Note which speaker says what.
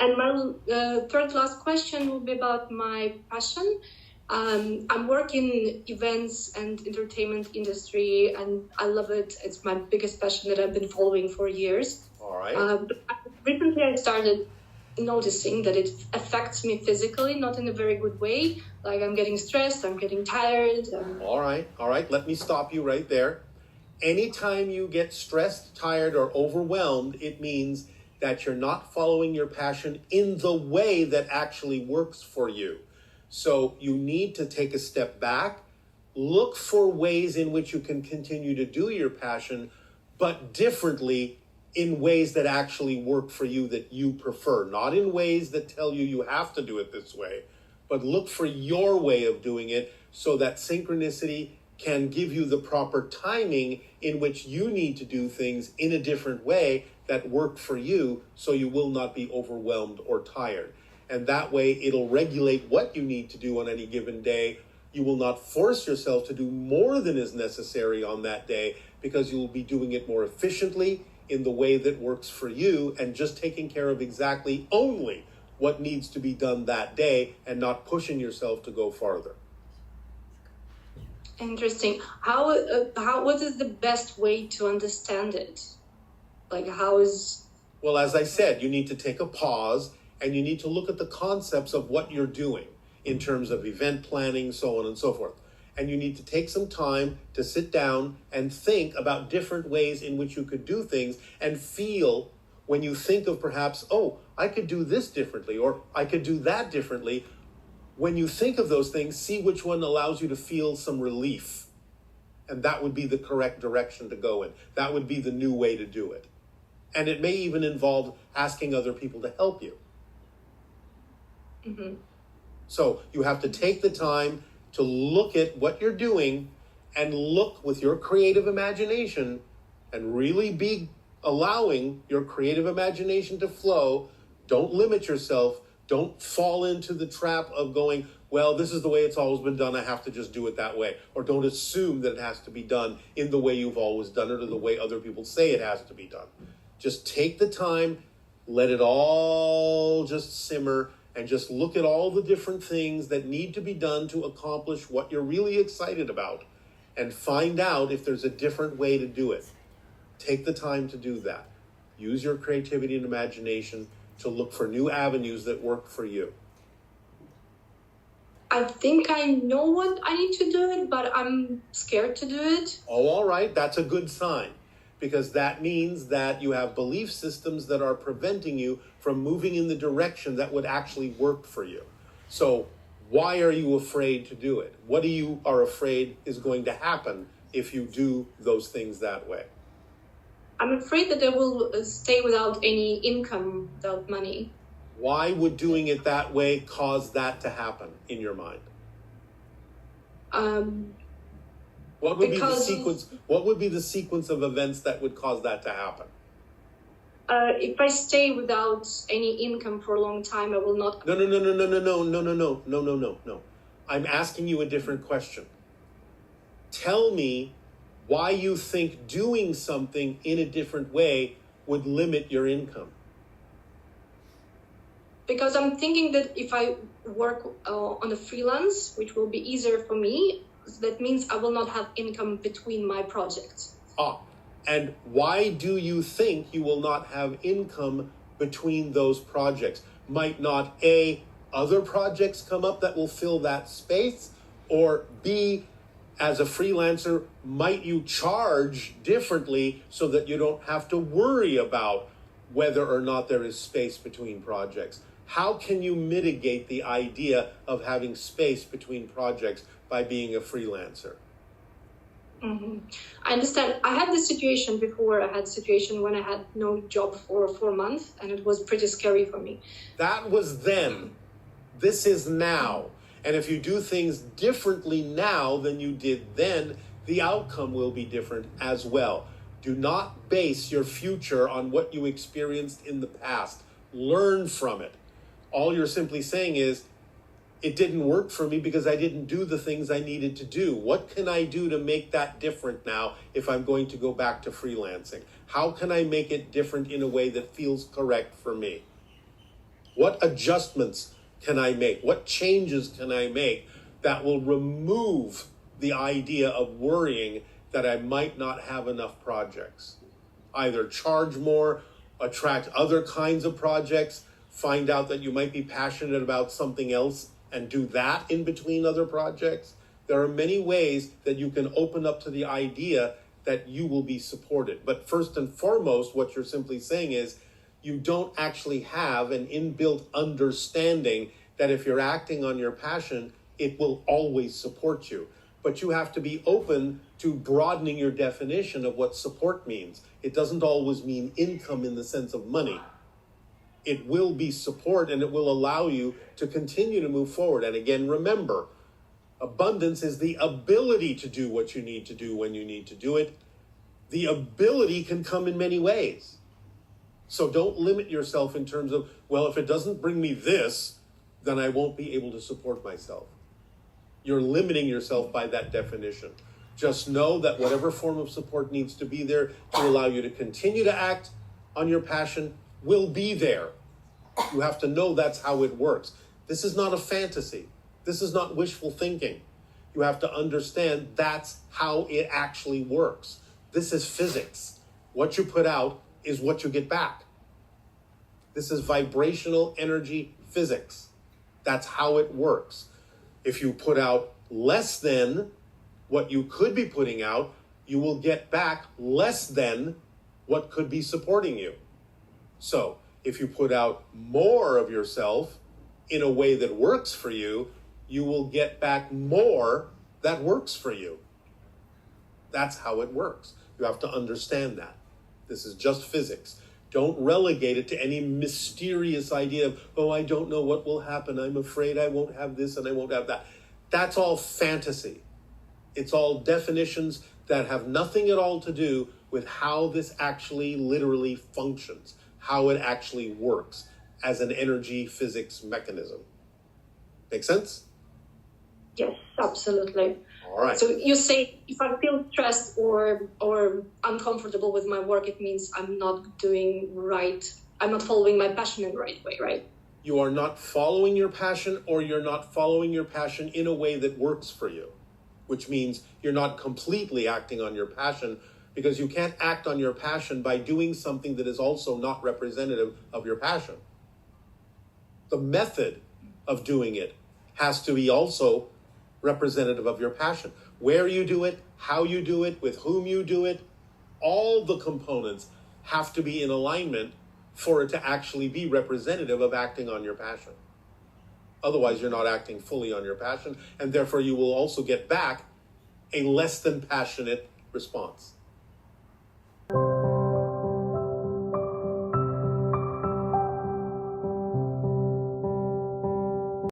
Speaker 1: And my third last question will be about my passion. I'm working in events and entertainment industry, and I love it. It's my biggest passion that I've been following for years.
Speaker 2: All right.
Speaker 1: But recently I started noticing that it affects me physically, not in a very good way. Like I'm getting stressed, I'm getting tired.
Speaker 2: All right. Let me stop you right there. Anytime you get stressed, tired, or overwhelmed, it means that you're not following your passion in the way that actually works for you. So you need to take a step back, look for ways in which you can continue to do your passion, but differently, in ways that actually work for you, that you prefer, not in ways that tell you you have to do it this way, but look for your way of doing it so that synchronicity can give you the proper timing in which you need to do things in a different way that work for you, so you will not be overwhelmed or tired. And that way it'll regulate what you need to do on any given day. You will not force yourself to do more than is necessary on that day, because you will be doing it more efficiently in the way that works for you, and just taking care of exactly only what needs to be done that day, and not pushing yourself to go farther.
Speaker 1: Interesting. What is the best way to understand it? Like how is...
Speaker 2: Well, as I said, you need to take a pause, and you need to look at the concepts of what you're doing in terms of event planning, so on and so forth. And you need to take some time to sit down and think about different ways in which you could do things, and feel when you think of perhaps, oh, I could do this differently, or I could do that differently. When you think of those things, see which one allows you to feel some relief. And that would be the correct direction to go in. That would be the new way to do it. And it may even involve asking other people to help you.
Speaker 1: Mm-hmm.
Speaker 2: So you have to take the time to look at what you're doing, and look with your creative imagination, and really be allowing your creative imagination to flow. Don't limit yourself. Don't fall into the trap of going, well, this is the way it's always been done, I have to just do it that way. Or don't assume that it has to be done in the way you've always done it, or the way other people say it has to be done. Just take the time, let it all just simmer, and just look at all the different things that need to be done to accomplish what you're really excited about, and find out if there's a different way to do it. Take the time to do that. Use your creativity and imagination to look for new avenues that work for you.
Speaker 1: I think I know what I need to do it, but I'm scared to do it.
Speaker 2: Oh, all right. That's a good sign, because that means that you have belief systems that are preventing you from moving in the direction that would actually work for you. So why are you afraid to do it? What you are afraid is going to happen if you do those things that way?
Speaker 1: I'm afraid that I will stay without any income, without money.
Speaker 2: Why would doing it that way cause that to happen in your mind? What would be the sequence? What would be the sequence of events that would cause that to happen?
Speaker 1: If I stay without any income for a long time, I will not...
Speaker 2: No. I'm asking you a different question. Tell me why you think doing something in a different way would limit your income.
Speaker 1: Because I'm thinking that if I work on a freelance, which will be easier for me, that means I will not have income between my projects.
Speaker 2: And why do you think you will not have income between those projects? Might not A, other projects come up that will fill that space? Or B, as a freelancer, might you charge differently so that you don't have to worry about whether or not there is space between projects? How can you mitigate the idea of having space between projects by being a freelancer?
Speaker 1: Mm-hmm. I understand. I had this situation before. I had a situation when I had no job for 4 months, and it was pretty scary for me.
Speaker 2: That was then. This is now. And if you do things differently now than you did then, the outcome will be different as well. Do not base your future on what you experienced in the past. Learn from it. All you're simply saying is, it didn't work for me because I didn't do the things I needed to do. What can I do to make that different now if I'm going to go back to freelancing? How can I make it different in a way that feels correct for me? What adjustments can I make? What changes can I make that will remove the idea of worrying that I might not have enough projects? Either charge more, attract other kinds of projects, find out that you might be passionate about something else and do that in between other projects. There are many ways that you can open up to the idea that you will be supported. But first and foremost, what you're simply saying is you don't actually have an inbuilt understanding that if you're acting on your passion, it will always support you. But you have to be open to broadening your definition of what support means. It doesn't always mean income in the sense of money. It will be support, and it will allow you to continue to move forward. And again, remember, abundance is the ability to do what you need to do when you need to do it. The ability can come in many ways. So don't limit yourself in terms of, well, if it doesn't bring me this, then I won't be able to support myself. You're limiting yourself by that definition. Just know that whatever form of support needs to be there to allow you to continue to act on your passion will be there. You have to know that's how it works. This is not a fantasy. This is not wishful thinking. You have to understand that's how it actually works. This is physics. What you put out is what you get back. This is vibrational energy physics. That's how it works. If you put out less than what you could be putting out, you will get back less than what could be supporting you. So if you put out more of yourself in a way that works for you, you will get back more that works for you. That's how it works. You have to understand that. This is just physics. Don't relegate it to any mysterious idea of, oh, I don't know what will happen. I'm afraid I won't have this and I won't have that. That's all fantasy. It's all definitions that have nothing at all to do with how this actually literally functions, how it actually works as an energy physics mechanism. Make sense?
Speaker 1: Yes, absolutely.
Speaker 2: All right.
Speaker 1: So you say if I feel stressed or uncomfortable with my work, it means I'm not doing right. I'm not following my passion in the right way, right?
Speaker 2: You are not following your passion, or you're not following your passion in a way that works for you, which means you're not completely acting on your passion, because you can't act on your passion by doing something that is also not representative of your passion. The method of doing it has to be also representative of your passion. Where you do it, how you do it, with whom you do it, all the components have to be in alignment for it to actually be representative of acting on your passion. Otherwise, you're not acting fully on your passion, and therefore you will also get back a less than passionate response.